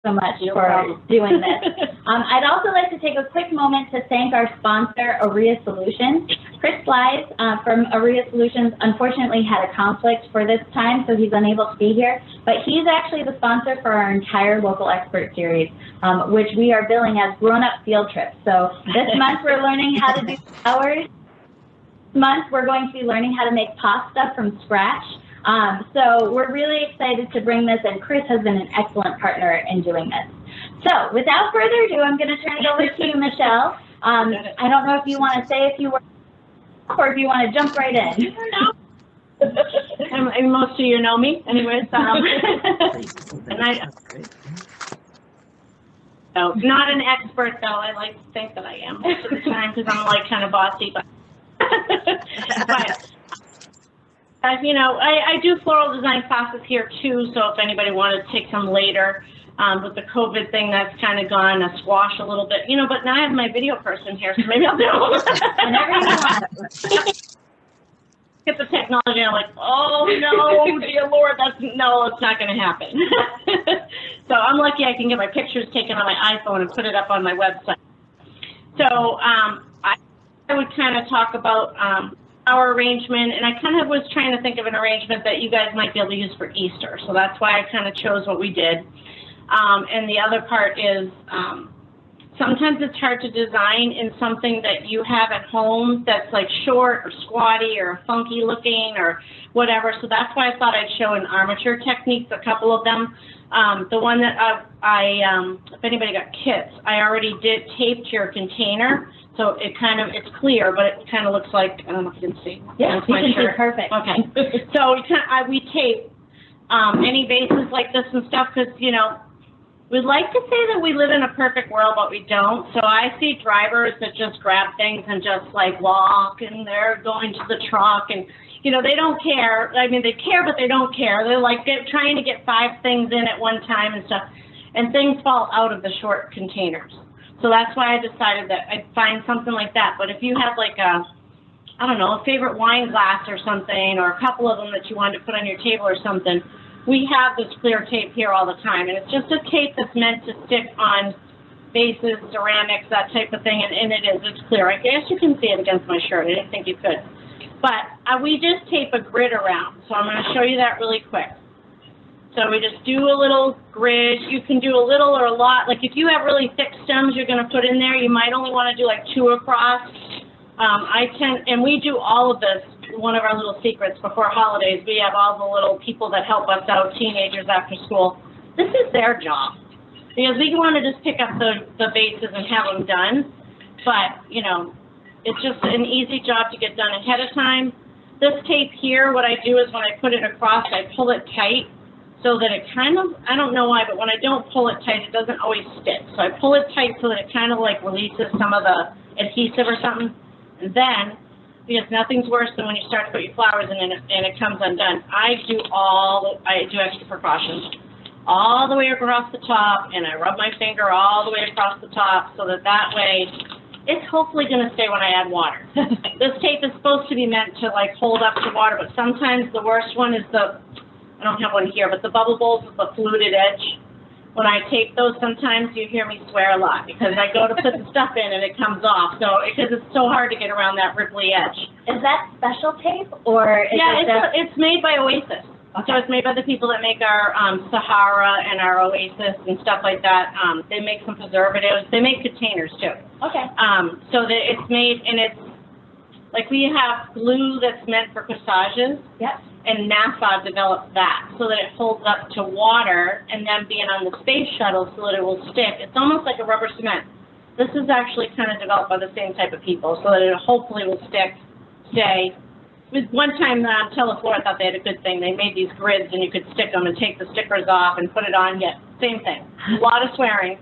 so much for doing this. I'd also like to take a quick moment to thank our sponsor, Aurea Solutions. Chris Slides from Aurea Solutions unfortunately had a conflict for this time, so he's unable to be here, but he's actually the sponsor for our entire local expert series, which we are billing as grown-up field trips. So this month we're learning how to do flowers. This month we're going to be learning how to make pasta from scratch. So we're really excited to bring this, and Chris has been an excellent partner in doing this. So without further ado, I'm going to turn it over to you, Michelle. I don't know if you want to say a few words or if you want to jump right in. And most of you know me, anyways. So not an expert, though. I like to think that I am most of the time because I'm like kind of bossy, but. You know, I do floral design classes here too, so if anybody wanted to take some later, with the COVID thing, that's kind of gone a squash a little bit, you know, but now I have my video person here, so maybe I'll do it. Whenever you want. Get the technology, and I'm like, oh no, dear Lord, no, it's not going to happen. So I'm lucky I can get my pictures taken on my iPhone and put it up on my website. So I would kind of talk about our arrangement, and I kind of was trying to think of an arrangement that you guys might be able to use for Easter. So that's why I kind of chose what we did. And the other part is sometimes it's hard to design in something that you have at home that's like short or squatty or funky looking or whatever. So that's why I thought I'd show in Armature Techniques, a couple of them. The one that if anybody got kits, I already did taped your container. So it kind of, it's clear, but it kind of looks like, I don't know if you can see. Yeah, you can see perfect. Okay. So we tape any bases like this and stuff because, you know, we'd like to say that we live in a perfect world, but we don't. So I see drivers that just grab things and just like walk, and they're going to the truck, and, you know, they don't care. I mean, they care, but they don't care. They're like trying to get 5 things in at one time and stuff, and things fall out of the short containers. So that's why I decided that I'd find something like that. But if you have like a, I don't know, a favorite wine glass or something, or a couple of them that you wanted to put on your table or something, we have this clear tape here all the time. And it's just a tape that's meant to stick on vases, ceramics, that type of thing. And it is, it's clear. I guess you can see it against my shirt. I didn't think you could. But we just tape a grid around. So I'm going to show you that really quick. So we just do a little grid. You can do a little or a lot. Like if you have really thick stems you're going to put in there, you might only want to do like 2 across. And we do all of this. One of our little secrets before holidays, we have all the little people that help us out, teenagers after school. This is their job because we want to just pick up the bases and have them done. But, you know, it's just an easy job to get done ahead of time. This tape here, what I do is when I put it across, I pull it tight. So that it kind of, I don't know why, but when I don't pull it tight, it doesn't always stick. So I pull it tight so that it kind of like releases some of the adhesive or something. And then, because nothing's worse than when you start to put your flowers in and it comes undone. I do extra precautions all the way across the top, and I rub my finger all the way across the top so that way it's hopefully going to stay when I add water. This tape is supposed to be meant to like hold up to water, but sometimes the worst one is I don't have one here, but the bubble bowls with the fluted edge. When I tape those, sometimes you hear me swear a lot because I go to put the stuff in and it comes off. So because it's so hard to get around that ripply edge. Is that special tape or? It's made by Oasis. Okay. So it's made by the people that make our Sahara and our Oasis and stuff like that. They make some preservatives. They make containers too. Okay. So that it's made, and it's like we have glue that's meant for corsages. Yep. And NASA developed that so that it holds up to water, and then being on the space shuttle so that it will stick. It's almost like a rubber cement. This is actually kind of developed by the same type of people so that it hopefully will stay. One time, Teleflora thought they had a good thing. They made these grids, and you could stick them and take the stickers off and put it on. Yet, same thing. A lot of swearing.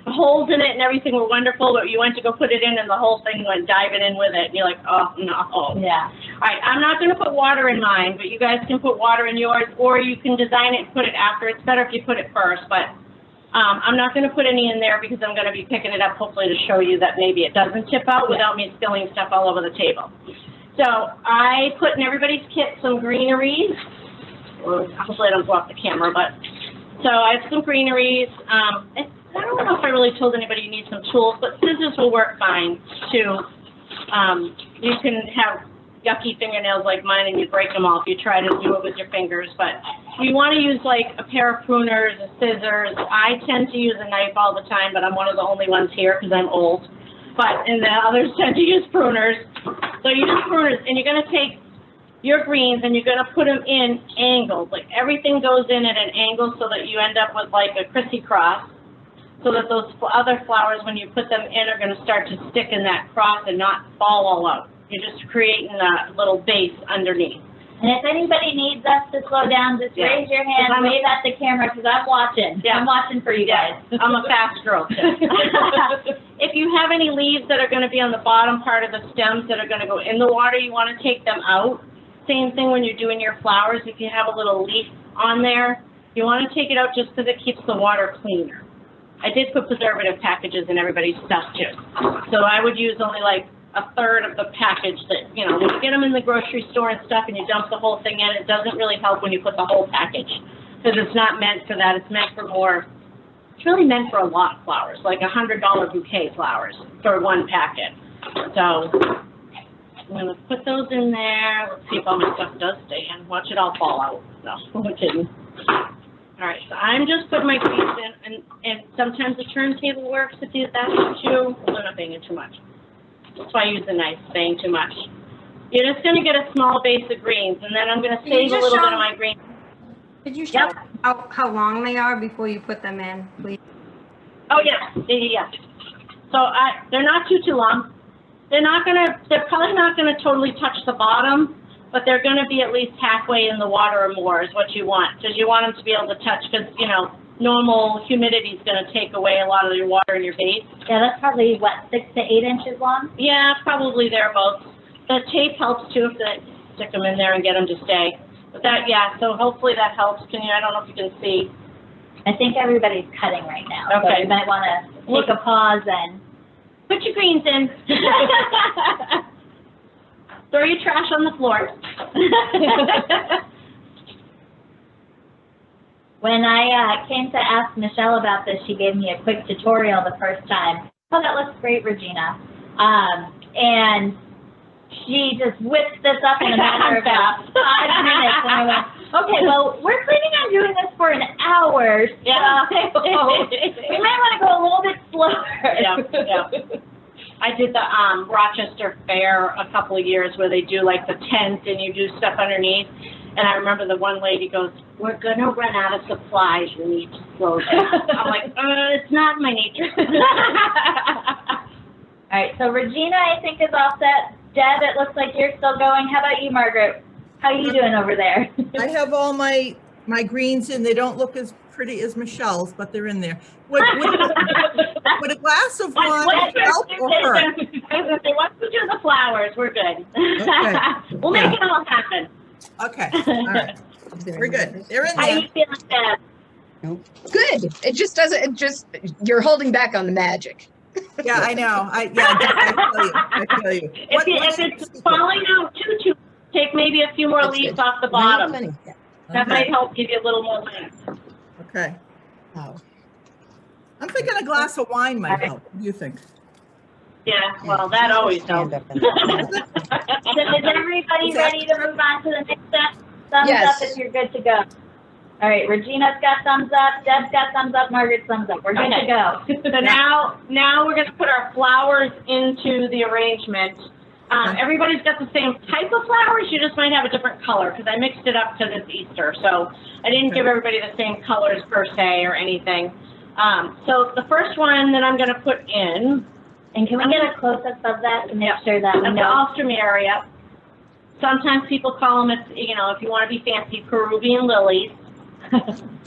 Holes in it and everything were wonderful, but you went to go put it in and the whole thing went diving in with it, and you're like, oh no. Yeah. All right, I'm not going to put water in mine, but you guys can put water in yours, or you can design it and put it after. It's better if you put it first, but I'm not going to put any in there because I'm going to be picking it up hopefully to show you that maybe it doesn't tip out without me spilling stuff all over the table. So I put in everybody's kit some greeneries. Well, hopefully I don't go off the camera, but So I have some greeneries. I don't know if I really told anybody you need some tools, but scissors will work fine too. You can have yucky fingernails like mine and you break them all if you try to do it with your fingers, but you want to use like a pair of pruners, a scissors. I tend to use a knife all the time, but I'm one of the only ones here because I'm old. And the others tend to use pruners. So you use pruners, and you're going to take your greens and you're going to put them in angles. Like everything goes in at an angle so that you end up with like a crissy-cross, so that those other flowers, when you put them in, are going to start to stick in that cross and not fall all out. You're just creating a little base underneath. And if anybody needs us to slow down, just raise your hand, wave at the camera, because I'm watching. Yeah. I'm watching for you guys. I'm a fast girl, too. If you have any leaves that are going to be on the bottom part of the stems that are going to go in the water, you want to take them out. Same thing when you're doing your flowers. If you have a little leaf on there, you want to take it out just because it keeps the water cleaner. I did put preservative packages in everybody's stuff, too. So I would use only like a third of the package that, you know, when you get them in the grocery store and stuff and you dump the whole thing in, it doesn't really help when you put the whole package because it's not meant for that. It's meant for more, it's really meant for a lot of flowers, like $100 bouquet flowers for one packet. So I'm going to put those in there. Let's see if all my stuff does stay in. Watch it all fall out. No, I'm kidding. All right, so I'm just putting my greens in, and sometimes the turntable works if you that too. I'm not banging too much. That's why I use the knife, saying too much. You're just going to get a small base of greens, and then I'm going to save a little bit of my greens. Could you show how long they are before you put them in, please? Oh, yeah. So they're not too long. They're probably not going to totally touch the bottom, but they're going to be at least halfway in the water or more is what you want, because you want them to be able to touch, because, you know, normal humidity is going to take away a lot of your water in your base. Yeah, that's probably, what, 6 to 8 inches long? Yeah, probably thereabouts. The tape helps too if they stick them in there and get them to stay. But that, yeah, so hopefully that helps. I don't know if you can see. I think everybody's cutting right now. Okay. So you might want to take a pause and put your greens in. Throw your trash on the floor. When I came to ask Michelle about this, she gave me a quick tutorial the first time. Oh, that looks great, Regina. And she just whipped this up in a matter of about 5 minutes. And I went, okay, well, we're planning on doing this for an hour. Yeah. So we might want to go a little bit slower. Yeah. I did the Rochester Fair a couple of years where they do like the tent and you do stuff underneath. And I remember the one lady goes, we're going to run out of supplies. We need to slow down. I'm like, it's not my nature. All right, so Regina, I think, is all set. Deb, it looks like you're still going. How about you, Margaret? How are you doing over there? I have all my greens in. They don't look as pretty as Michelle's, but they're in there. Would a glass of wine help or hurt? Once we do the flowers, we're good. Okay. We'll make it all happen. Okay, all right. We're good. They're in How there. you feeling, Deb? Good. It just doesn't, you're holding back on the magic. Yeah, I know. I tell you. If it's falling out too, take maybe a few more That's leaves good. off the bottom. Yeah. That might help give you a little more length. Okay. Oh. I'm thinking a glass of wine might help. What do you think? Yeah, well, that always helps. So is everybody ready to move on to the next step? Thumbs Yes. up if you're good to go. All right, Regina's got thumbs up, Deb's got thumbs up, Margaret's thumbs up. We're good to go. So now we're going to put our flowers into the arrangement. Everybody's got the same type of flowers, you just might have a different color because I mixed it up because it's Easter. So I didn't give everybody the same colors per se or anything. So the first one that I'm going to put in. And can we get a close-up of that to make sure that we Of the know? Alstroemeria. Sometimes people call them, if you want to be fancy, Peruvian Lilies.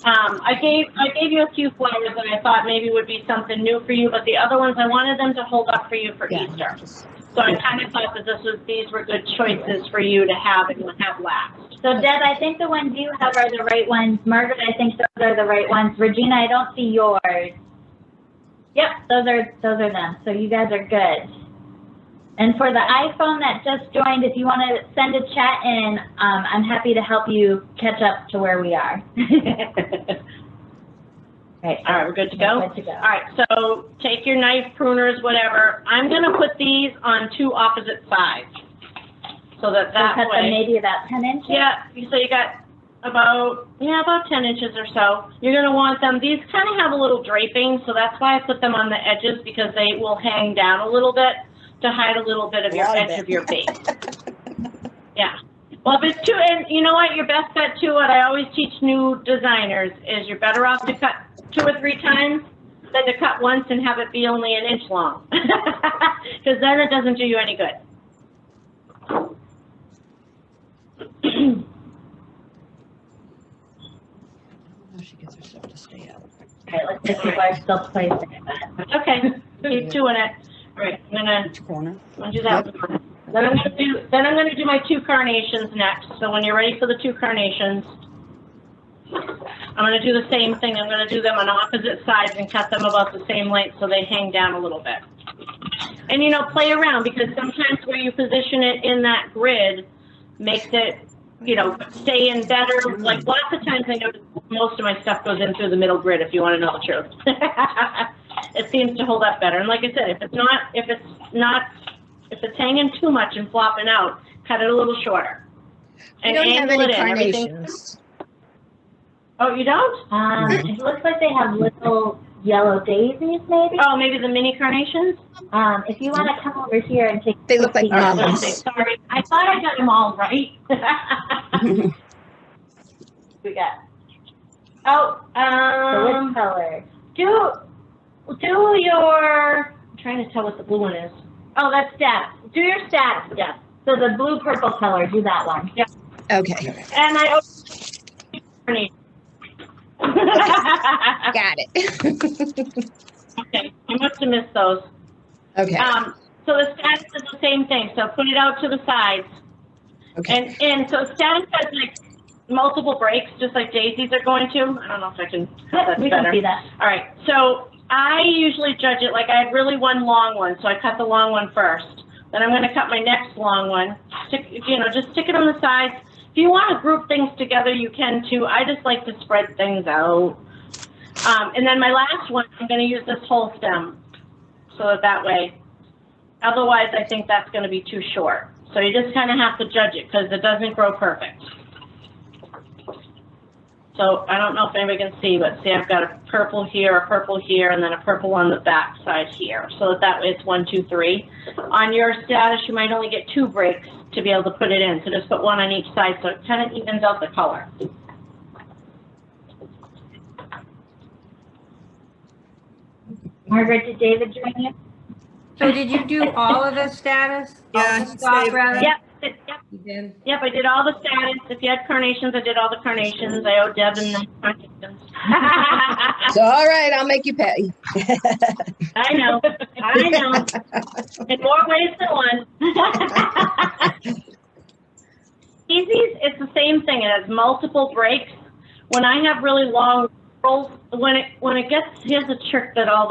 I gave you a few flowers that I thought maybe would be something new for you, but the other ones I wanted them to hold up for you for Easter. So I kind of thought that these were good choices for you to have and have last. So Deb, I think the ones you have are the right ones. Margaret, I think those are the right ones. Regina, I don't see yours. Yep, those are them. So you guys are good. And for the iPhone that just joined, if you want to send a chat in, I'm happy to help you catch up to where we are. Okay. All right, we're good to go? Good to go. All right, so take your knife, pruners, whatever. I'm gonna put these on two opposite sides. So that Cut them way. maybe about 10 inches? Yeah, so you got about 10 inches or so. You're gonna want them, these kind of have a little draping, so that's why I put them on the edges, because they will hang down a little bit to hide a little bit of your edge of your base. Yeah. Well, if it's too, and you know what, your best bet too, what I always teach new designers is you're better off to cut 2 or 3 times than to cut once and have it be only 1 inch long. Because then it doesn't do you any good. She gets her stuff to stay out. Okay, let's see if people are still placing it. Okay, keep doing it. All right, I'm gonna Corner. do that. Then I'm gonna do my 2 carnations next. So when you're ready for the 2 carnations, I'm gonna do the same thing. I'm gonna do them on opposite sides and cut them about the same length so they hang down a little bit. And you know, play around, because sometimes where you position it in that grid makes it, you know, stay in better. Like lots of times I notice most of my stuff goes in through the middle grid, if you want to know the truth. It seems to hold up better. And like I said, if it's hanging too much and flopping out, cut it a little shorter. We And don't have angle any it in. Everything. carnations. Oh, you don't? It looks like they have little yellow daisies, maybe. Oh, maybe the mini carnations? If you want to come over here and take. They look like a peek. almonds. Sorry, I thought I got them all right. We got. Oh, So which color? do your. I'm trying to tell what the blue one is. Oh, that's status. Do your status, yeah. So the blue purple color, do that one. Yeah. Okay, And I. got it. Okay, I must have missed those. Okay, So the status is the same thing. So put it out to the sides. okay. And so status has like multiple breaks, just like daisies are going to. I don't know if I can. That's We better. can see that. All right. So I usually judge it like I have really one long one, so I cut the long one first. Then I'm going to cut my next long one. Just stick it on the sides. If you want to group things together, you can too. I just like to spread things out. And then my last one, I'm going to use this whole stem, so that way. Otherwise, I think that's going to be too short. So you just kind of have to judge it because it doesn't grow perfect. So I don't know if anybody can see, but see, I've got a purple here, and then a purple on the back side here. So that way it's 1, 2, 3. On your status, you might only get 2 breaks to be able to put it in. So just put 1 on each side so it kind of evens out the color. Margaret, did David join you? So did you do all of the status? All Yeah, the he stock, saved- rather? Yep. You did? Yep, I did all the status. If you had carnations, I did all the carnations. I owe Deb and the carnations. So, all right, I'll make you pay. I know. In more ways than one. Daisies, it's the same thing. It has multiple breaks. When I have really long rolls, when it gets, here's a trick that all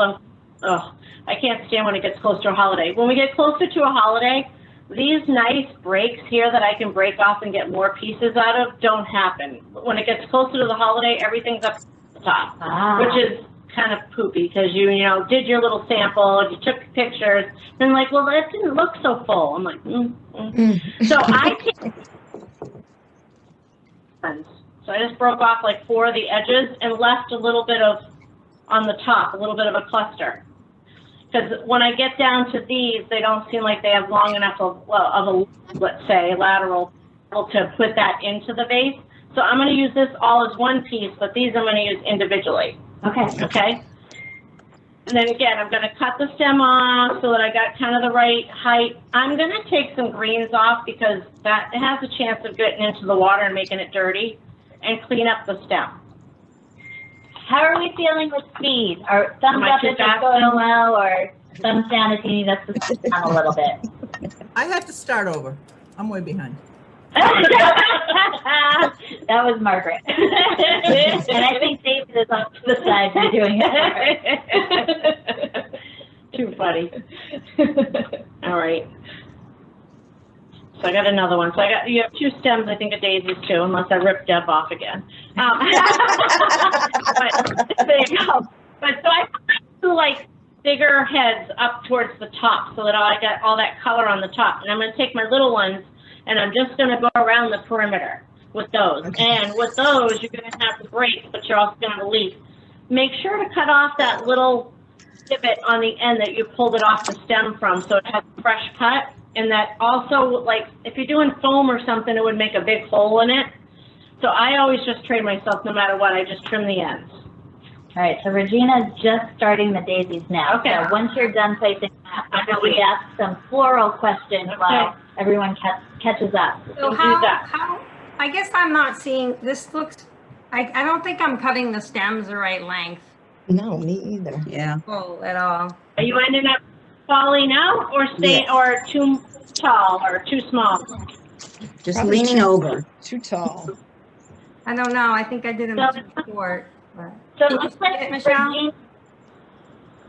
the, I can't stand when it gets close to a holiday. When we get closer to a holiday, these nice breaks here that I can break off and get more pieces out of don't happen. When it gets closer to the holiday, everything's up the top, which is kind of poopy because you did your little sample, you took pictures, and like, well, that didn't look so full. I'm like, So I take, so I just broke off like 4 of the edges and left a little bit of on the top, a little bit of a cluster. Because when I get down to these, they don't seem like they have long enough of a, let's say, lateral to put that into the vase. So I'm going to use this all as one piece, but these I'm going to use individually. Okay. And then again, I'm going to cut the stem off so that I got kind of the right height. I'm going to take some greens off because that has a chance of getting into the water and making it dirty, and clean up the stem. How are we feeling with speed? Or thumbs Am I up too if it's fast? going well, or thumbs down if you need us to sit down a little bit? I have to start over. I'm way behind. That was Margaret. And I think David is off to the side for doing it. Too funny. All right. So I got another one. So you have 2 stems, I think, of daisies too, unless I rip Deb off again. But there you go. But so I do like bigger heads up towards the top so that I got all that color on the top. And I'm going to take my little ones and I'm just going to go around the perimeter with those. Okay. And with those, you're going to have the break, but you're also going to have a leaf. Make sure to cut off that little divot on the end that you pulled it off the stem from so it has a fresh cut. And that also, like, if you're doing foam or something, it would make a big hole in it. So I always just train myself no matter what. I just trim the ends. All right, so Regina's just starting the daisies now. Okay. So once you're done placing, I'm going to ask some floral questions while everyone catches up. So You can do that. how, I guess I'm not seeing, this looks, I don't think I'm cutting the stems the right length No, me either. Yeah. full at all. Are you ending up falling out or staying, Yes. or too tall or too small? Just Probably leaning over. Too tall. I don't know, I think I did them too short. But. So it Did you looks see like it, Michelle? Regina's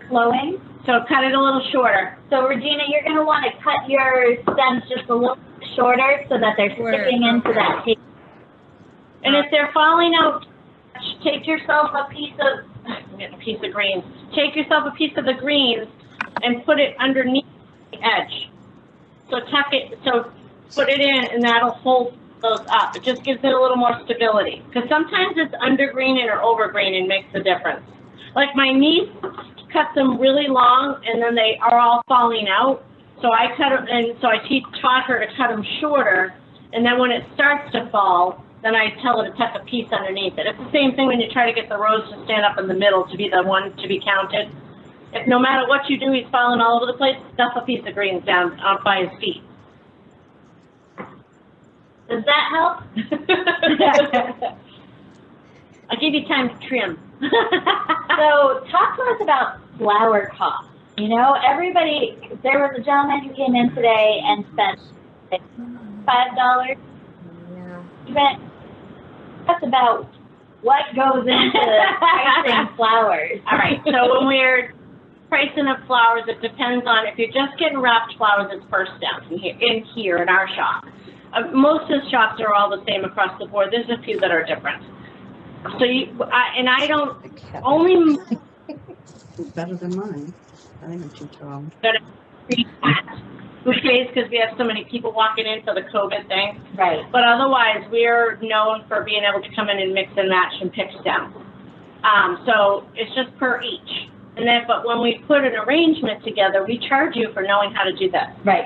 flowing. So cut it a little shorter. So Regina, you're going to want to cut your stems just a little bit shorter so that they're Shorter, sticking into okay. that tape. And if they're falling out, take yourself a piece of, I'm getting a piece of greens. Take yourself a piece of the greens and put it underneath the edge. So tuck it, so put it in and that'll hold those up. It just gives it a little more stability. Because sometimes it's undergreening or overgreening makes the difference. Like my niece cut them really long and then they are all falling out. So I cut them, and so I taught her to cut them shorter. And then when it starts to fall, then I tell her to tuck a piece underneath it. It's the same thing when you try to get the rose to stand up in the middle to be the one to be counted. If no matter what you do, he's falling all over the place, stuff a piece of greens down by his feet. Does that help? I'll give you time to trim. So talk to us about flower costs. You know, everybody, there was a gentleman who came in today and spent like $5. Yeah. But that's about what goes into pricing flowers. All right, so when we're pricing of flowers, it depends on, if you're just getting wrapped flowers, it's per stem in here in our shop. Most of the shops are all the same across the board. There's a few that are different. So I don't only Better than mine. I think I'm too tall. bouquets because we have so many people walking in for the COVID thing. Right. But otherwise, we're known for being able to come in and mix and match and pick stems. So it's just per each. And then, but when we put an arrangement together, we charge you for knowing how to do that. Right.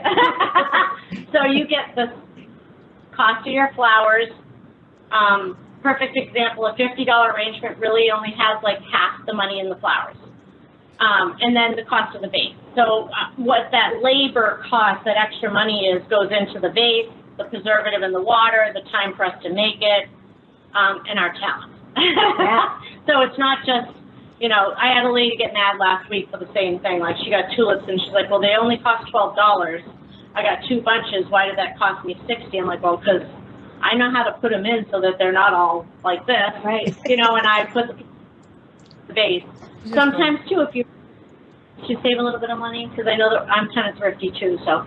So you get the cost of your flowers. Perfect example, a $50 arrangement really only has like half the money in the flowers. And then the cost of the vase. So what that labor cost, that extra money is, goes into the vase, the preservative in the water, the time for us to make it, and our talent. Yeah. So it's not just, you know, I had a lady get mad last week for the same thing. Like she got tulips and she's like, well, they only cost $12. I got 2 bunches. Why did that cost me $60? I'm like, well, because I know how to put them in so that they're not all like this. Right. You know, and I put the vase. Sometimes too, if you save a little bit of money, because I know that I'm kind of thrifty too. So,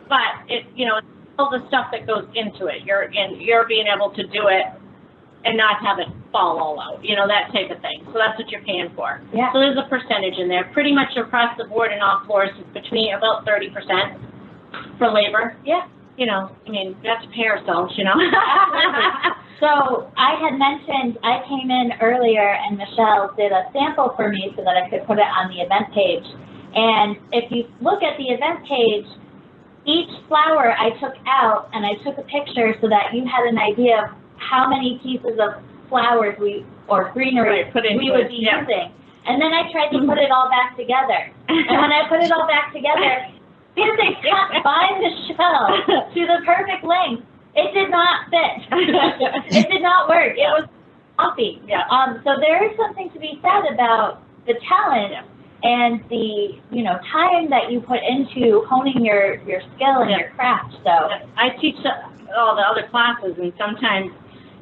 but it, you know, it's all the stuff that goes into it. You're being able to do it and not have it fall all out. You know, that type of thing. So that's what you're paying for. Yeah. So there's a percentage in there. Pretty much across the board in all floors, it's between about 30% for labor. Yeah. You know, I mean, we have to pay ourselves. You know. So I had mentioned I came in earlier and Michelle did a sample for me so that I could put it on the event page. And if you look at the event page, each flower I took out and I took a picture so that you had an idea of how many pieces of flowers or greenery we would be using. And then I tried to put it all back together. And when I put it all back together, because I cut by Michelle to the perfect length, it did not fit. It did not work. It was sloppy. Yeah. So there is something to be said about the talent and the, you know, time that you put into honing your skill and your craft. So I teach all the other classes, and sometimes,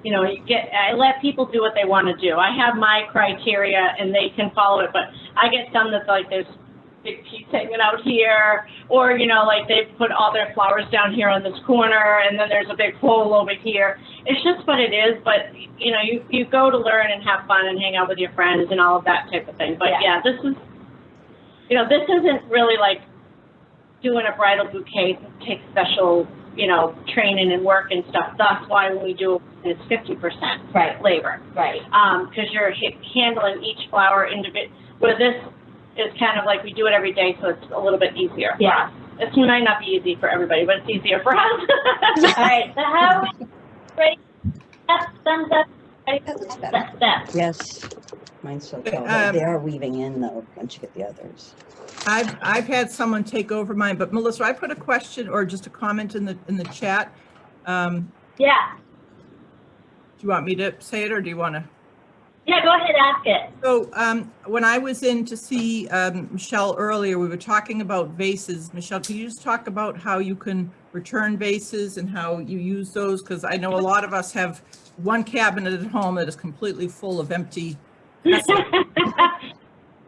you know, I let people do what they want to do. I have my criteria, and they can follow it. But I get some that's like there's big piece hanging out here, or, you know, like they put all their flowers down here on this corner, and then there's a big hole over here. It's just what it is, but, you know, you go to learn and have fun and hang out with your friends and all of that type of thing. But yeah, this is, you know, this isn't really like doing a bridal bouquet. It takes special, you know, training and work and stuff. That's why when we do it, it's 50% labor. Right. Because you're handling each flower individually. Where this is kind of like we do it every day, so it's a little bit easier. Yeah. It might not be easy for everybody, but it's easier for us. All right. So how are we ready? Thumbs up. Ready? That looks better. Step. Yes, mine's so tall. They are weaving in though, once you get the others. I've had someone take over mine, but Melissa, I put a question or just a comment in the chat. Yeah. Do you want me to say it or do you want to? Yeah, go ahead, ask it. So when I was in to see Michelle earlier, we were talking about vases. Michelle, can you just talk about how you can return vases and how you use those? Because I know a lot of us have one cabinet at home that is completely full of empty vessels.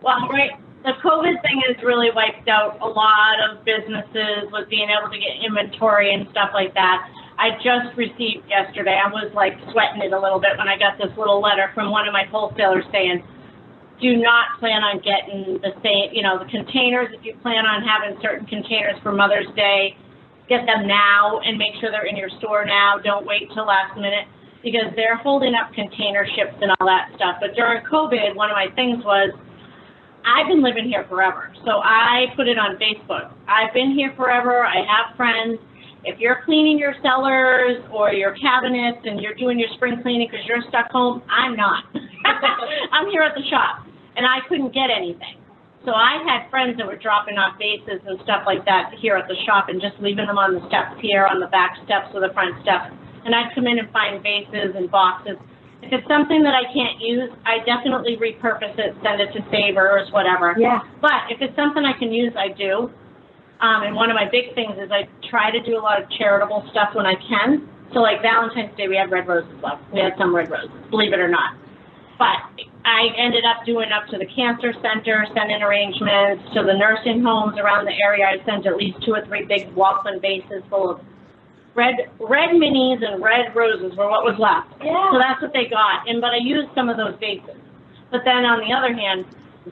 Well, right, the COVID thing has really wiped out a lot of businesses with being able to get inventory and stuff like that. I just received yesterday, I was like sweating it a little bit when I got this little letter from one of my wholesalers saying, do not plan on getting the same, you know, the containers. If you plan on having certain containers for Mother's Day, get them now and make sure they're in your store now. Don't wait till last minute, because they're holding up container ships and all that stuff. But during COVID, one of my things was, I've been living here forever. So I put it on Facebook. I've been here forever. I have friends. If you're cleaning your cellars or your cabinets and you're doing your spring cleaning because you're stuck home, I'm not. I'm here at the shop, and I couldn't get anything. So I had friends that were dropping off vases and stuff like that here at the shop and just leaving them on the steps here, on the back steps or the front steps. And I'd come in and find vases and boxes. If it's something that I can't use, I definitely repurpose it, send it to Savers, whatever. Yeah. But if it's something I can use, I do. And one of my big things is I try to do a lot of charitable stuff when I can. So like Valentine's Day, we had red roses left. We had some red roses, believe it or not. But I ended up doing up to the cancer center, sending arrangements to the nursing homes around the area. I sent at least 2 or 3 big Walkman vases full of red minis and red roses were what was left. Yeah. So that's what they got. But I used some of those vases. But then on the other hand,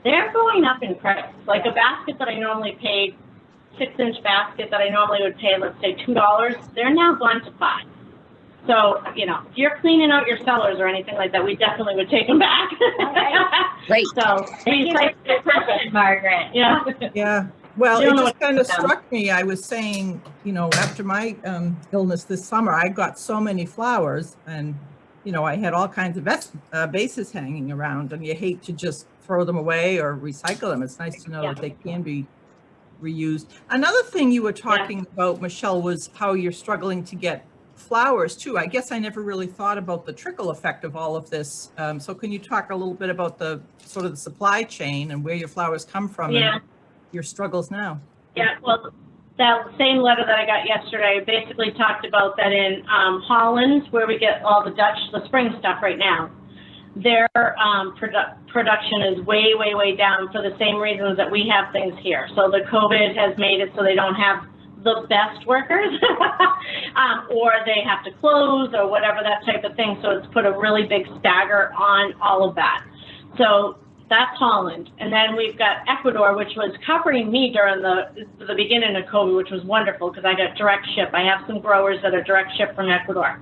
they're going up in price. Like a basket that I normally paid, 6-inch basket that I normally would pay, let's say $2, they're now gone to $5. So, you know, if you're cleaning out your cellars or anything like that, we definitely would take them back. Great. So, these sites are perfect. Margaret. Yeah. Yeah. Well, You it don't know just what kind of to do. struck me. I was saying, you know, after my illness this summer, I got so many flowers and, you know, I had all kinds of vases hanging around, and you hate to just throw them away or recycle them. It's nice to know that they can be reused. Another thing you were talking about, Michelle, was how you're struggling to get flowers too. I guess I never really thought about the trickle effect of all of this. So can you talk a little bit about the sort of the supply chain and where your flowers come from and your struggles now? Yeah, well, that same letter that I got yesterday basically talked about that in Holland, where we get all the spring stuff right now. Their production is way, way, way down for the same reasons that we have things here. So the COVID has made it so they don't have the best workers, or they have to close or whatever, that type of thing. So it's put a really big stagger on all of that. So that's Holland. And then we've got Ecuador, which was covering me during the beginning of COVID, which was wonderful because I got direct ship. I have some growers that are direct ship from Ecuador.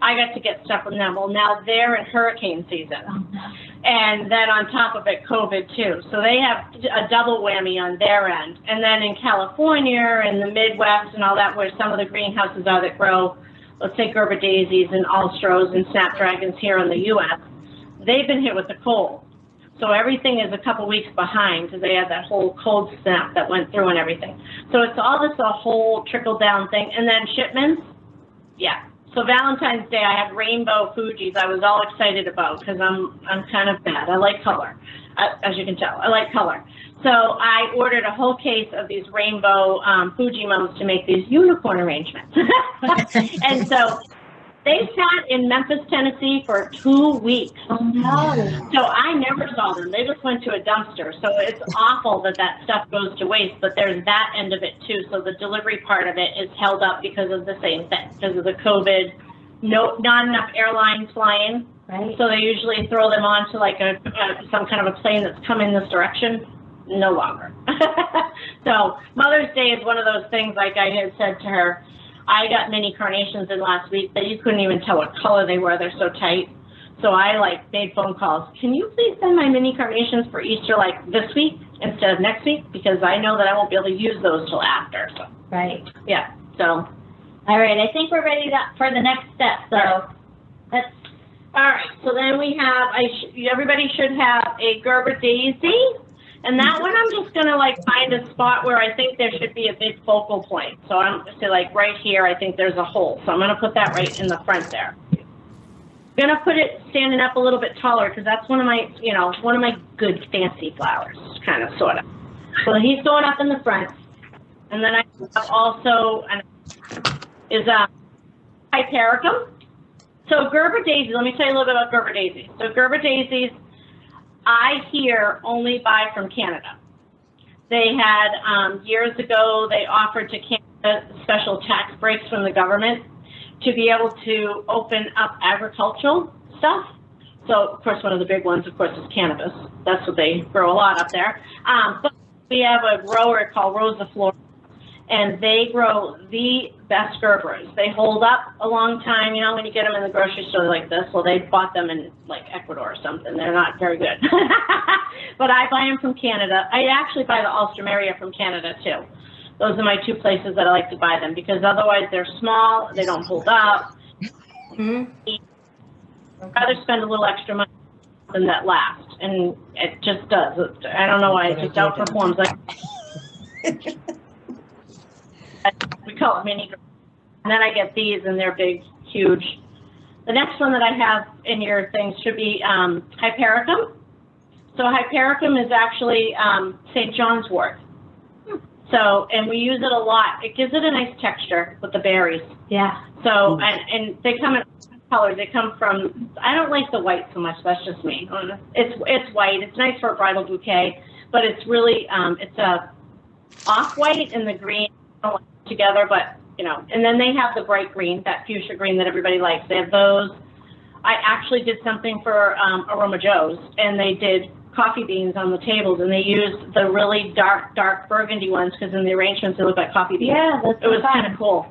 I got to get stuff from them. Well, now they're in hurricane season. And then on top of it, COVID too. So they have a double whammy on their end. And then in California and the Midwest and all that, where some of the greenhouses are that grow, let's say Gerber Daisies and Alstros and Snapdragons here in the U.S., they've been hit with the cold. So everything is a couple weeks behind because they had that whole cold snap that went through and everything. So it's all this a whole trickle down thing. And then shipments, yeah. So Valentine's Day, I had rainbow Fujis. I was all excited about because I'm kind of bad. I like color, as you can tell. I like color. So I ordered a whole case of these rainbow Fuji mums to make these unicorn arrangements. And so They sat in Memphis, Tennessee for 2 weeks. Oh, no. So I never saw them. They just went to a dumpster. So it's awful that that stuff goes to waste, but there's that end of it too. So the delivery part of it is held up because of the same thing, because of the COVID, not enough airlines flying. Right. So they usually throw them onto like some kind of a plane that's coming this direction. No longer. So Mother's Day is one of those things, like I had said to her, I got mini carnations in last week that you couldn't even tell what color they were. They're so tight. So I like made phone calls. Can you please send my mini carnations for Easter like this week instead of next week? Because I know that I won't be able to use those till after. So Right. yeah. So All right. I think we're ready for the next step. So let's. all right. So then we have everybody should have a Gerber Daisy. And that one, I'm just gonna like find a spot where I think there should be a big focal point. So I'm gonna say like right here, I think there's a hole. So I'm gonna put that right in the front there. I'm gonna put it standing up a little bit taller because that's one of my good fancy flowers, kind of, sort of. So he's going up in the front. And then I have also is Hypericum. So Gerber Daisy, let me tell you a little bit about Gerber Daisy. So Gerber Daisies, I here only buy from Canada. They had, years ago, they offered to Canada special tax breaks from the government to be able to open up agricultural stuff. So, of course, one of the big ones, of course, is cannabis. That's what they grow a lot up there. But we have a grower called Rosa Flora, and they grow the best Gerbers. They hold up a long time. You know, when you get them in the grocery store like this, well, they bought them in like Ecuador or something. They're not very good. But I buy them from Canada. I actually buy the Alstroemeria from Canada too. Those are my two places that I like to buy them because otherwise they're small, they don't hold up. Mhm. I'd rather spend a little extra money than that lasts, and it just does. I don't know why it just outperforms. Like we call it mini. And then I get these, and they're big, huge. The next one that I have in your thing should be Hypericum. So Hypericum is actually St. John's wort. So, and we use it a lot. It gives it a nice texture with the berries. Yeah. So, and they come in colors. They come from, I don't like the white so much. That's just me. It's white. It's nice for a bridal bouquet, but it's really, it's a off-white and the green together, but, you know, and then they have the bright green, that fuchsia green that everybody likes. They have those. I actually did something for Armature, and they did coffee beans on the tables, and they used the really dark burgundy ones because in the arrangements they look like coffee beans. Yeah, it was kind of cool.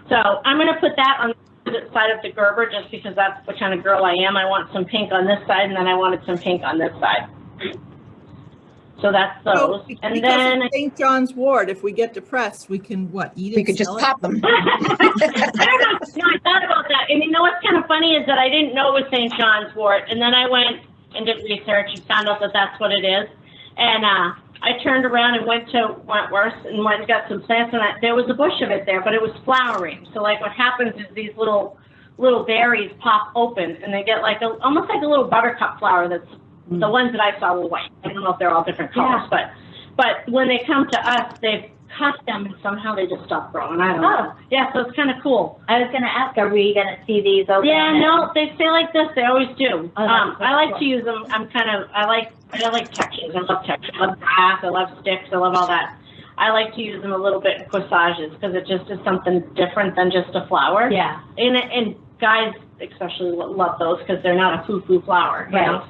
So I'm going to put that on the side of the Gerber just because that's the kind of girl I am. I want some pink on this side, and then I wanted some pink on this side. So that's those. And then St. John's wort, if we get depressed, we can eat it? We could just pop them. I don't know. No, I thought about that. And you know what's kind of funny is that I didn't know it was St. John's wort, and then I went and did research and found out that that's what it is. And I turned around and went to Wentworth and went and got some plants, and there was a bush of it there, but it was flowering. So like what happens is these little berries pop open, and they get like almost like a little buttercup flower. That's the ones that I saw were white. I don't know if they're all different colors, but when they come to us, they've cut them and somehow they just stop growing. I don't know. Yeah, so it's kind of cool. I was going to ask, are we going to see these open? Yeah, no, they stay like this. They always do. Oh, I like to use them. I like textures. I love textures. I love grass. I love sticks. I love all that. I like to use them a little bit in corsages because it just is something different than just a flower. Yeah. And guys especially love those because they're not a foo-foo flower. You know?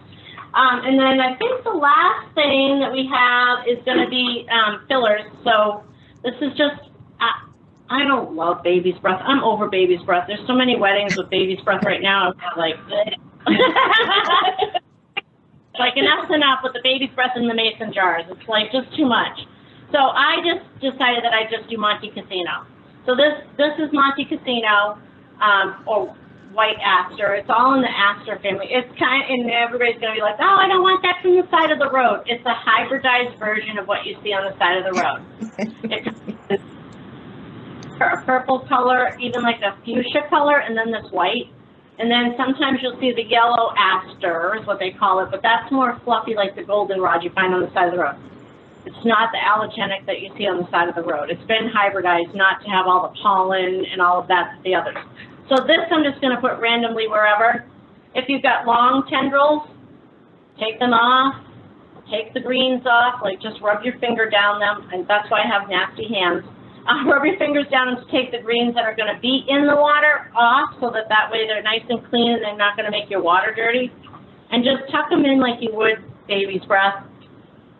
And then I think the last thing that we have is going to be fillers. So this is just, I don't love baby's breath. I'm over baby's breath. There's so many weddings with baby's breath right now. I'm like, like enough's enough with the baby's breath in the mason jars. It's like just too much. So I just decided that I just do Monte Cassino. So this is Monte Cassino, or white aster. It's all in the aster family. It's and everybody's going to be like, oh, I don't want that from the side of the road. It's a hybridized version of what you see on the side of the road. It's a purple color, even like a fuchsia color, and then this white. And then sometimes you'll see the yellow aster is what they call it, but that's more fluffy like the goldenrod you find on the side of the road. It's not the allogenic that you see on the side of the road. It's been hybridized not to have all the pollen and all of that, the others. So this I'm just going to put randomly wherever. If you've got long tendrils, take them off. Take the greens off, like just rub your finger down them, and that's why I have nasty hands. Rub your fingers down and take the greens that are going to be in the water off, so that way they're nice and clean and they're not going to make your water dirty. And just tuck them in like you would baby's breath,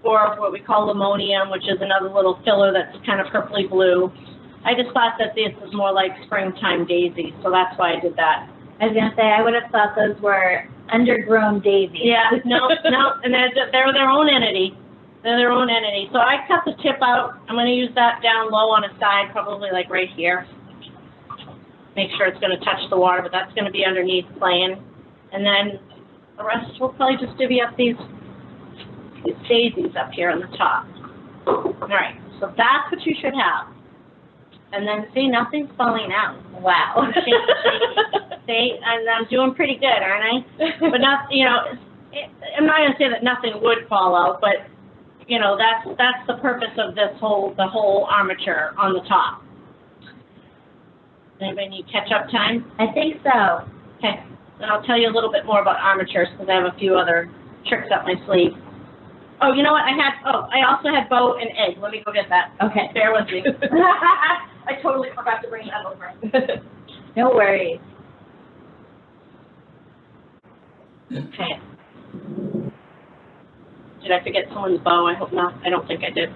or what we call limonium, which is another little filler that's kind of purpley blue. I just thought that this was more like springtime daisy, so that's why I did that. I was gonna say, I would have thought those were undergrown daisies. Yeah, no, and they're their own entity. They're their own entity. So I cut the tip out. I'm gonna use that down low on a side, probably like right here. Make sure it's gonna touch the water, but that's gonna be underneath playing. And then the rest will probably just divvy up these daisies up here on the top. All right, so that's what you should have. And then see, nothing's falling out. Wow. See, and I'm doing pretty good, aren't I? But not, you know, I'm not going to say that nothing would fall out, but you know, that's the purpose of the whole armature on the top. Anybody need catch-up time? I think so. Okay, then I'll tell you a little bit more about armatures because I have a few other tricks up my sleeve. Oh, you know what? I also had bow and egg. Let me go get that. Okay. Bear with me. I totally forgot to bring that over. No worries. Okay. Did I forget someone's bow? I hope not. I don't think I did.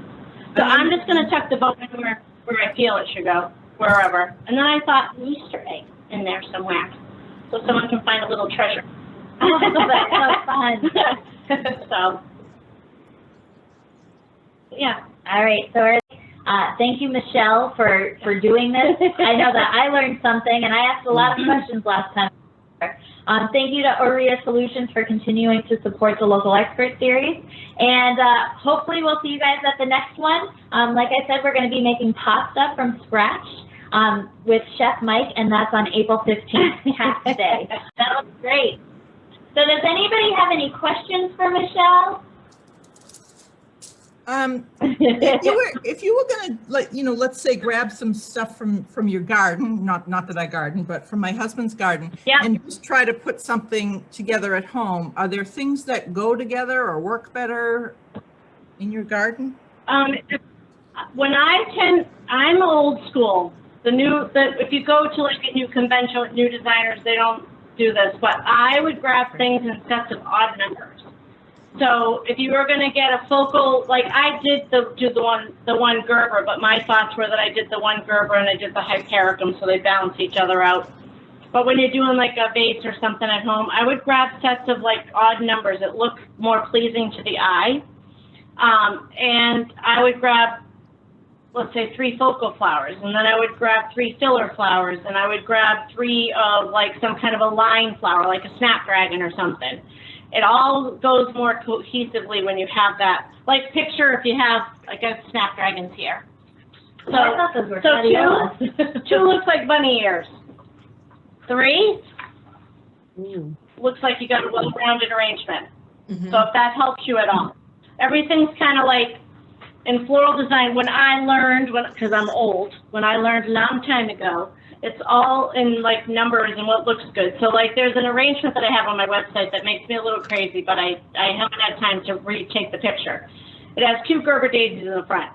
So I'm just going to tuck the bow in where I feel it should go, wherever. And then I thought Easter egg in there somewhere, so someone can find a little treasure. Oh, that's so fun. So, yeah. All right, so thank you, Michelle, for doing this. I know that I learned something, and I asked a lot of questions last time. Thank you to Aurea Solutions for continuing to support the Local Expert Series, and hopefully we'll see you guys at the next one. Like I said, we're going to be making pasta from scratch with Chef Mike, and that's on April 15th, Tax Day. That was great. So does anybody have any questions for Michelle? If you were gonna let's say grab some stuff from your garden, not that I garden, but from my husband's garden, Yeah. and just try to put something together at home, are there things that go together or work better in your garden? When I'm old school. If you go to like a new convention with new designers, they don't do this, but I would grab things in sets of odd numbers. So if you were going to get a focal, like I did the one Gerber, but my thoughts were that I did the one Gerber and I did the Hypericum, so they balance each other out. But when you're doing like a vase or something at home, I would grab sets of like odd numbers that look more pleasing to the eye. And I would grab, let's say 3 focal flowers, and then I would grab 3 filler flowers, and I would grab 3 of like some kind of a line flower, like a snapdragon or something. It all goes more cohesively when you have that. Like picture if you have, I guess, snapdragons here. So, I thought those were fabulous. 2 looks like bunny ears. 3 looks like you got a well-rounded arrangement. Mhm. So if that helps you at all. Everything's kind of like, in floral design, when I learned, because I'm old, when I learned a long time ago, it's all in like numbers and what looks good. So like there's an arrangement that I have on my website that makes me a little crazy, but I haven't had time to retake the picture. It has 2 Gerber daisies in the front.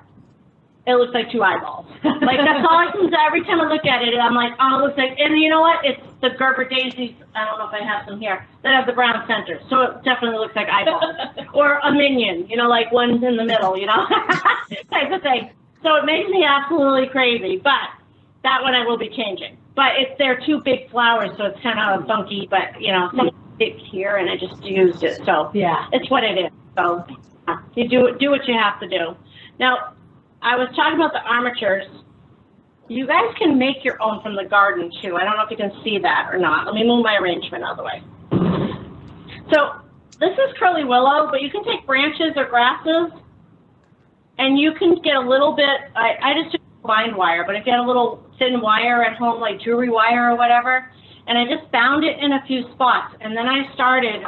It looks like 2 eyeballs. Like that's all I can do. Every time I look at it, I'm like, oh, it looks like, and you know what? It's the Gerber daisies, I don't know if I have some here, that have the brown center. So it definitely looks like eyeballs. Or a minion, like one's in the middle, type of thing. So it makes me absolutely crazy, but that one I will be changing. But they're 2 big flowers, so it's kind of funky, but some big here, and I just used it. So Yeah. it's what it is. So you do what you have to do. Now, I was talking about the armatures. You guys can make your own from the garden too. I don't know if you can see that or not. Let me move my arrangement out of the way. So this is curly willow, but you can take branches or grasses, and you can get a little bit, I just do blind wire, but if you had a little thin wire at home, like jewelry wire or whatever, and I just bound it in a few spots, and then I started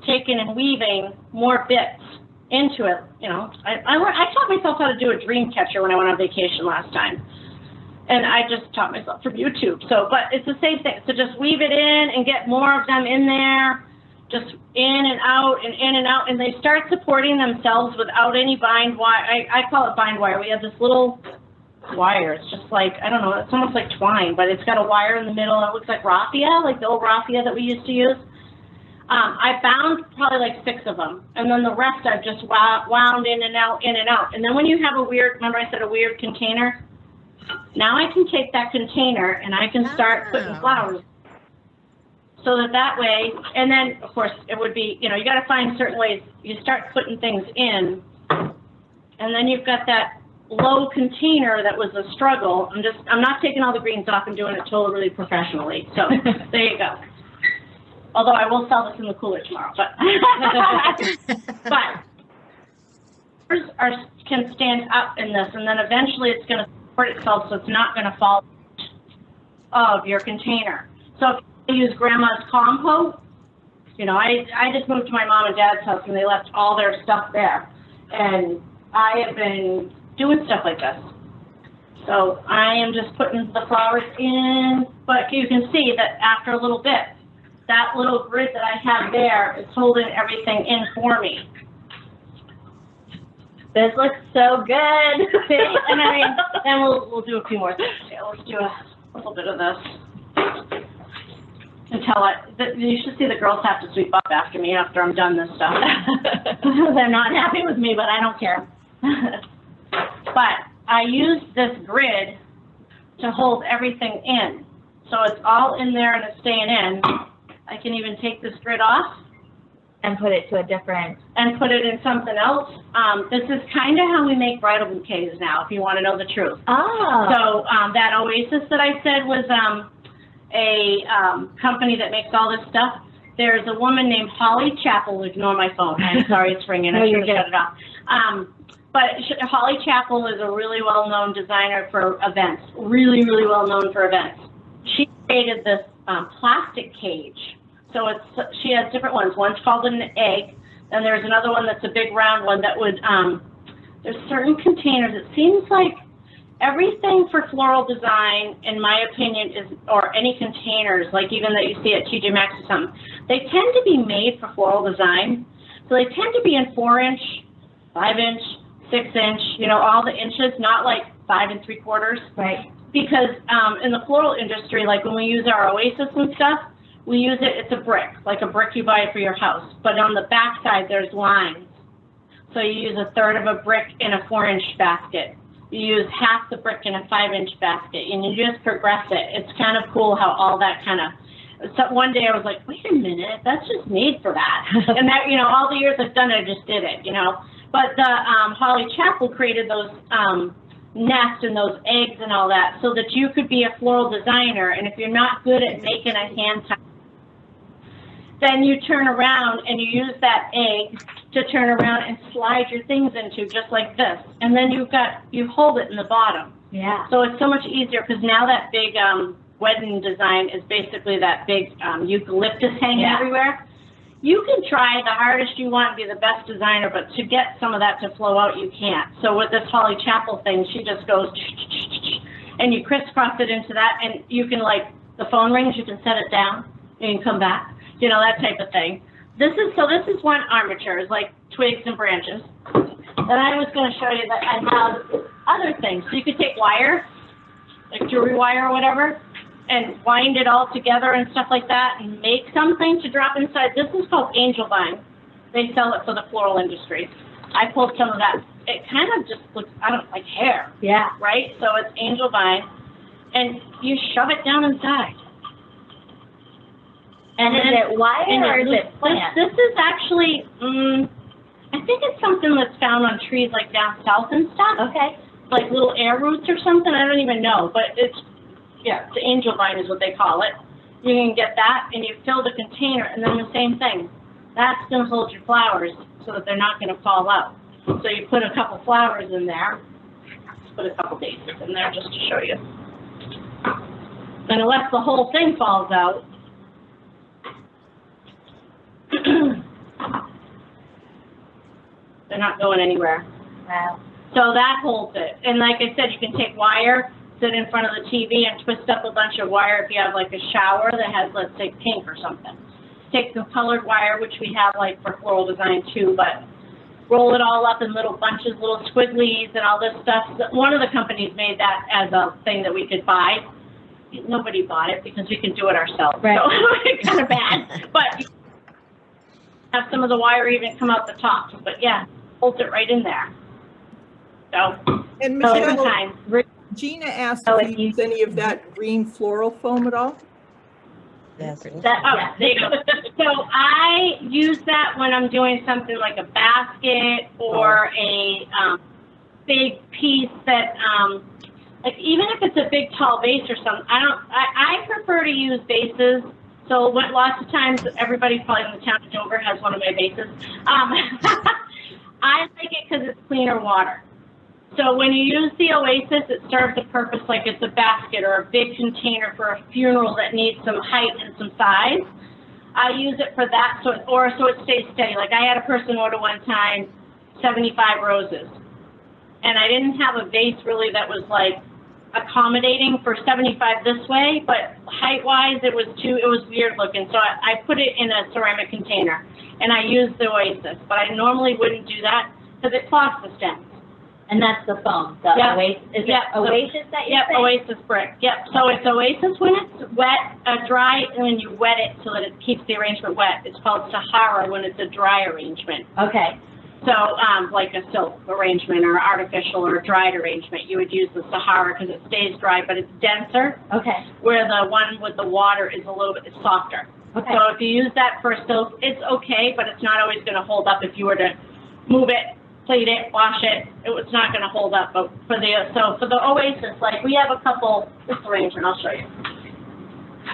taking and weaving more bits into it. I taught myself how to do a dream catcher when I went on vacation last time. And I just taught myself from YouTube. So, but it's the same thing. So just weave it in and get more of them in there, just in and out and in and out. And they start supporting themselves without any bind wire. I call it bind wire. We have this little wire. It's just like, I don't know, it's almost like twine, but it's got a wire in the middle. It looks like raffia, like the old raffia that we used to use. I bound probably like 6 of them. And then the rest I've just wound in and out, in and out. And then when you have a weird, remember I said a weird container? Now I can take that container and I can start putting flowers. So that way, and then of course it would be, you know, you got to find certain ways. You start putting things in, and then you've got that low container that was a struggle. I'm not taking all the greens off and doing it totally professionally. So there you go. Although I will sell this in the cooler tomorrow, but can stand up in this, and then eventually it's going to support itself, so it's not going to fall out of your container. So if you use grandma's compost, you know, I just moved to my mom and dad's house and they left all their stuff there, and I have been doing stuff like this. So I am just putting the flowers in, but you can see that after a little bit, that little grid that I have there is holding everything in for me. This looks so good. And I mean, then we'll do a few more things. Yeah, let's do a little bit of this. You should see the girls have to sweep up after me after I'm done this stuff. They're not happy with me, but I don't care. But I use this grid to hold everything in. So it's all in there and it's staying in. I can even take this grid off and put it to a different, and put it in something else. This is kind of how we make bridal bouquets now, if you want to know the truth. Oh. So that Oasis that I said was a company that makes all this stuff. There's a woman named Holly Chappell. Ignore my phone. I'm sorry, it's ringing. I should have shut it off. But Holly Chappell is a really well-known designer for events. Really, really well-known for events. She created this plastic cage. So she has different ones. One's called an egg, and there's another one that's a big round one that would, there's certain containers. It seems like everything for floral design, in my opinion, is, or any containers, like even that you see at TJ Maxx or something, they tend to be made for floral design. So they tend to be in 4-inch, 5-inch, 6-inch, you know, all the inches, not like 5 3/4. Right. Because in the floral industry, like when we use our Oasis and stuff, we use it, it's a brick, like a brick you buy for your house. But on the back side, there's lines. So you use 1/3 of a brick in a 4-inch basket. You use half the brick in a 5-inch basket, and you just progress it. It's kind of cool how all that kind of, so one day I was like, wait a minute, that's just made for that. And that, you know, all the years I've done it, I just did it, you know. But the Holly Chappell created those nests and those eggs and all that so that you could be a floral designer. And if you're not good at making a hand tie, then you turn around and you use that egg to turn around and slide your things into, just like this. And then you hold it in the bottom. Yeah. So it's so much easier because now that big wedding design is basically that big eucalyptus hanging everywhere. You can try the hardest you want and be the best designer, but to get some of that to flow out, you can't. So with this Holly Chappell thing, she just goes, and you crisscross it into that, and you can, like, the phone rings, you can set it down, and you can come back, you know, that type of thing. This is one armature, like twigs and branches. Then I was going to show you that I have other things. So you could take wire, like jewelry wire or whatever, and wind it all together and stuff like that and make something to drop inside. This is called angel vine. They sell it for the floral industry. I pulled some of that. It kind of just looks, I don't like hair. Yeah. Right? So it's angel vine. And you shove it down inside. And is it wire or is it plant? This is actually, I think it's something that's found on trees like down south and stuff. Okay. Like little air roots or something. I don't even know. But it's, yeah, the angel vine is what they call it. You can get that, and you fill the container, and then the same thing. That's going to hold your flowers so that they're not going to fall out. So you put a couple flowers in there. Put a couple daisies in there just to show you. And unless the whole thing falls out, they're not going anywhere. Wow. So that holds it. And like I said, you can take wire, sit in front of the TV and twist up a bunch of wire if you have like a shower that has, let's say, pink or something. Take some colored wire, which we have like for floral design too, but roll it all up in little bunches, little squigglies and all this stuff. One of the companies made that as a thing that we could buy. Nobody bought it because we can do it ourselves. Right. So it's kind of bad, but you have some of the wire even come out the top. But yeah, bolt it right in there. So, And so Michelle, sometimes. Gina asked Oh, if you use any of that green floral foam at all? Yes. Oh, there you go. So I use that when I'm doing something like a basket or a big piece that, like even if it's a big tall vase or something, I prefer to use vases. So what lots of times everybody probably in the town of Dover has one of my vases. I like it because it's cleaner water. So when you use the Oasis, it serves a purpose like it's a basket or a big container for a funeral that needs some height and some size. I use it for that, so it stays steady. Like I had a person order one time 75 roses, and I didn't have a vase really that was like accommodating for 75 this way, but height-wise it was weird looking. So I put it in a ceramic container, and I used the Oasis, but I normally wouldn't do that because it clogs the stems. And that's the foam, the Yep. Oasis, is Yep. it Oasis that you Yep, say? Oasis brick. Yep. So it's Oasis when it's wet, dry, and when you wet it so that it keeps the arrangement wet. It's called Sahara when it's a dry arrangement. Okay, So like a silk arrangement or artificial or dried arrangement, you would use the Sahara because it stays dry, but it's denser, okay, where the one with the water is a little bit softer. okay. So if you use that for silk, it's okay, but it's not always going to hold up if you were to move it, plate it, wash it. It's not going to hold up. But for the Oasis, like we have a couple. This arrangement, I'll show you.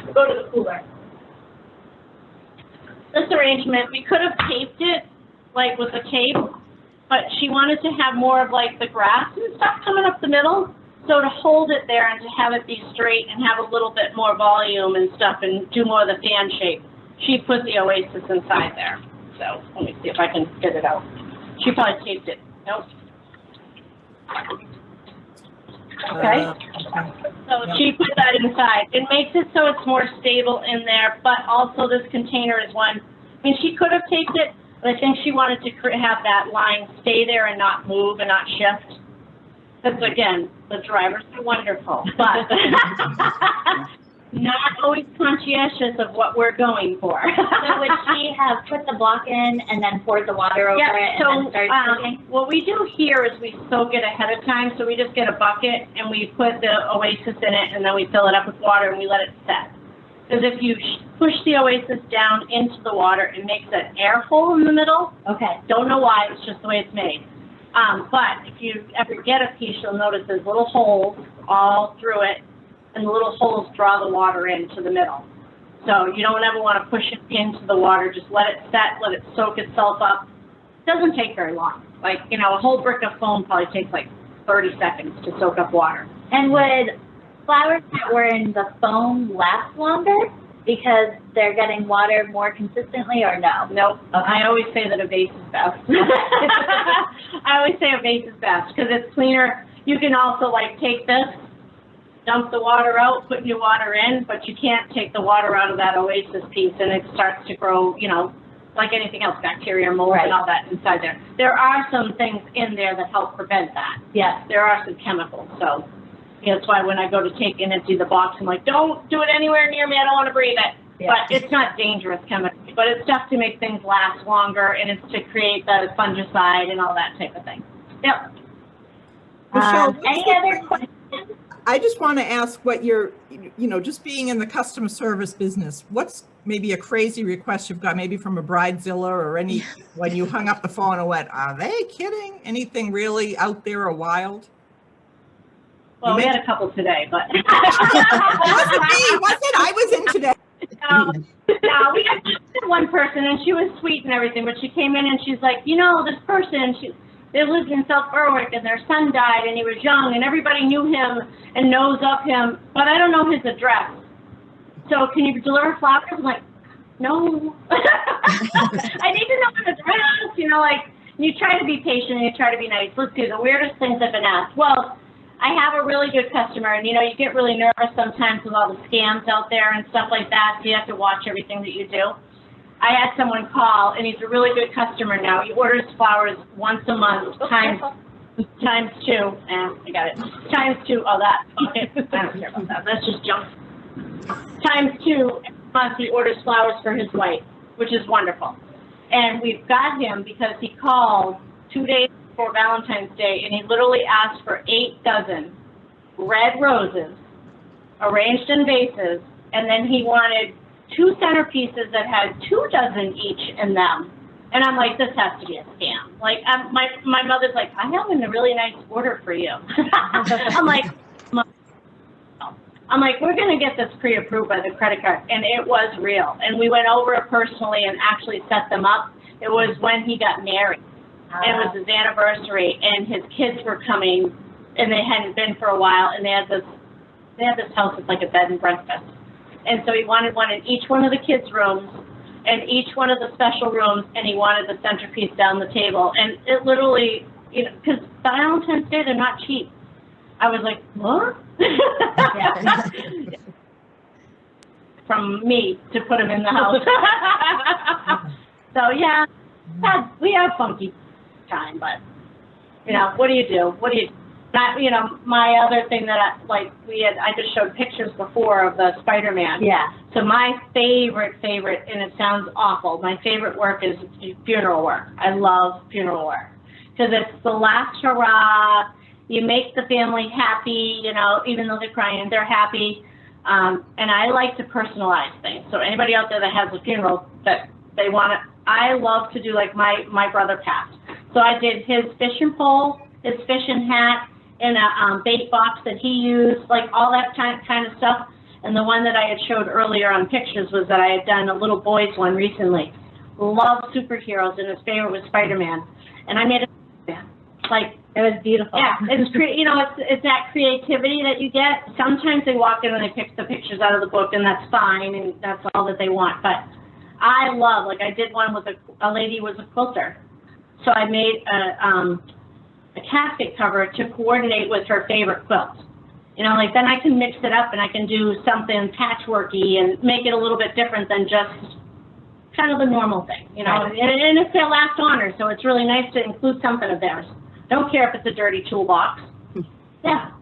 We'll go to the cooler. This arrangement, we could have taped it like with a tape, but she wanted to have more of like the grass and stuff coming up the middle. So to hold it there and to have it be straight and have a little bit more volume and stuff and do more of the fan shape, she put the Oasis inside there. So let me see if I can get it out. She probably taped it. Nope. Okay. So she put that inside. It makes it so it's more stable in there, but also this container is one. I mean, she could have taped it, but I think she wanted to have that line stay there and not move and not shift. Because again, the drivers are wonderful, but not always conscientious of what we're going for. So would she have put the block in and then poured the water over it and then started cooking? What we do here is we soak it ahead of time, so we just get a bucket and we put the Oasis in it and then we fill it up with water and we let it set. Because if you push the Oasis down into the water, it makes an air hole in the middle. Okay, Don't know why, it's just the way it's made. But if you ever get a piece, you'll notice there's little holes all through it, and the little holes draw the water into the middle. So you don't ever want to push it into the water. Just let it set, let it soak itself up. It doesn't take very long. Like, you know, a whole brick of foam probably takes like 30 seconds to soak up water. and would flowers that were in the foam last longer because they're getting water more consistently or no? Nope. I always say that a vase is best. I always say a vase is best because it's cleaner. You can also like take this, dump the water out, put new water in, but you can't take the water out of that Oasis piece and it starts to grow, you know, like anything else, bacteria, mold, Right. and all that inside there. There are some things in there that help prevent that. Yes. There are some chemicals, so that's why when I go to take and empty the box, I'm like, don't do it anywhere near me, I don't want to breathe it. Yeah. But it's not dangerous chemicals, but it's stuff to make things last longer, and it's to create the fungicide and all that type of thing. Yep. Michelle, Any other questions? I just want to ask what you're, you know, just being in the customer service business, what's maybe a crazy request you've got maybe from a bridezilla or any, when you hung up the phone and went, are they kidding? Anything really out there or wild? Well, we had a couple today, but. It wasn't me, was it? I was in today. No, we had one person, and she was sweet and everything, but she came in and she's like, you know, this person, they lived in South Berwick, and their son died, and he was young, and everybody knew him and knows of him, but I don't know his address. So can you deliver flowers? I'm like, no. I need to know his address, you know, like, you try to be patient and you try to be nice. Let's see, the weirdest things I've been asked. Well, I have a really good customer, and you know, you get really nervous sometimes with all the scams out there and stuff like that, so you have to watch everything that you do. I had someone call, and he's a really good customer now. He orders flowers once a month, times 2, and I got it, times 2, oh, that, okay, I don't care about that, that's just junk. Times 2 a month, he orders flowers for his wife, which is wonderful. And we've got him because he called 2 days before Valentine's Day, and he literally asked for 8 dozen red roses arranged in vases, and then he wanted 2 centerpieces that had 2 dozen each in them. And I'm like, this has to be a scam. Like, my mother's like, I have a really nice order for you. I'm like, we're going to get this pre-approved by the credit card. And it was real. And we went over it personally and actually set them up. It was when he got married. It was his anniversary, and his kids were coming, and they hadn't been for a while, and they had this house with like a bed and breakfast. And so he wanted one in each one of the kids' rooms and each one of the special rooms, and he wanted the centerpiece down the table. And it literally, you know, because Valentine's Day, they're not cheap. I was like, what? From me to put him in the house. So yeah, we have funky time, but you know, what do you do? You know, my other thing that I just showed pictures before of the Spider-Man. Yeah. So my favorite, and it sounds awful, my favorite work is funeral work. I love funeral work because it's the last hurrah. You make the family happy, you know, even though they're crying, they're happy. And I like to personalize things. So anybody out there that has a funeral that they want to, I love to do, like my brother passed. So I did his fishing pole, his fishing hat, in a bait box that he used, like all that kind of stuff. And the one that I had showed earlier on pictures was that I had done a little boy's one recently. Love superheroes, and his favorite was Spider-Man. And I made a Spider-Man. Like, it was beautiful. yeah, you know, it's that creativity that you get. Sometimes they walk in and they pick the pictures out of the book, and that's fine, and that's all that they want. But I love, like I did one with a lady who was a quilter. So I made a casket cover to coordinate with her favorite quilt. You know, like then I can mix it up and I can do something patchworky and make it a little bit different than just kind of the normal thing, you know. Right. And it's their last honor, so it's really nice to include something of theirs. Don't care if it's a dirty toolbox. Yeah.